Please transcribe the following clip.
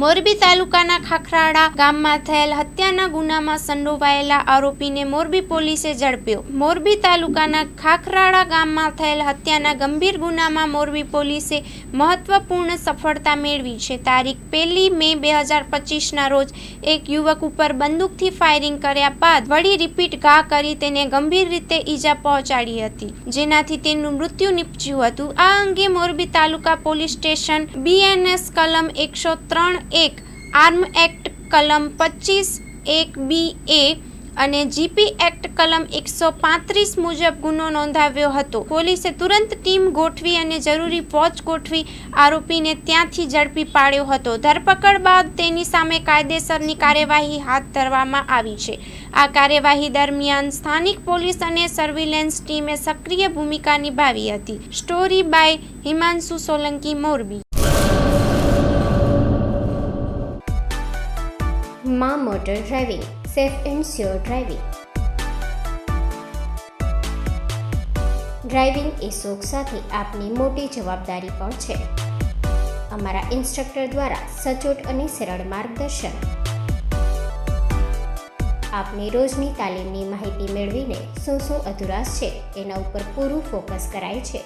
મોરબી તાલુકાના ખાખરાળા ગામમાં થયેલ હત્યાના ગુનામાં સંડોવાયેલા આરોપીને મોરબી પોલીસે ઝડપ્યો। મોરબી તાલુકાના ખાખરાળા ગામમાં થયેલ હત્યાના ગંભીર ગુનામાં મોરબી પોલીસે મહત્વપૂર્ણ સફળતા મેળવી છે। તારીખ 1 મે 2025ના રોજ એક યુવક ઉપર બંદૂકથી ફાયરિંગ કર્યા બાદ વળી રિપીટ ઘા કરી તેને ગંભીર રીતે ઈજા પહોંચાડી હતી, જેનાથી તેનું મૃત્યુ નીપજ્યું હતું। આ અંગે મોરબી તાલુકા પોલીસ સ્ટેશન BNS કલમ 103(1) આર્મ એક્ટ કલમ 25(1)BA અને GP એક્ટ કલમ 135 મુજબ ગુનો નોંધાવ્યો હતો। પોલીસે તુરંત ટીમ ગોઠવી અને જરૂરી વોચ ગોઠવી આરોપીને ત્યાંથી ઝડપી પાડ્યો હતો। ધરપકડ બાદ તેની સામે કાયદેસરની કાર્યવાહી હાથ ધરવામાં આવી છે। આ કાર્યવાહી દરમિયાન સ્થાનિક પોલીસ અને સર્વેલન્સ ટીમે સક્રિય ભૂમિકા નિભાવી હતી। Story by Himanshu Solanki, Morbi. માં motor driving, safe and sure driving. Driving એ શોખ સાથે આપની મોટી જવાબદારી પણ છે। અમારા ઇન્સ્ટ્રક્ટર દ્વારા સચોટ અને સરળ માર્ગદર્શન આપની રોજની તાલીમની માહિતી મેળવીને શું અધુરાશ છે તેના ઉપર પૂરું ફોકસ કરાય છે।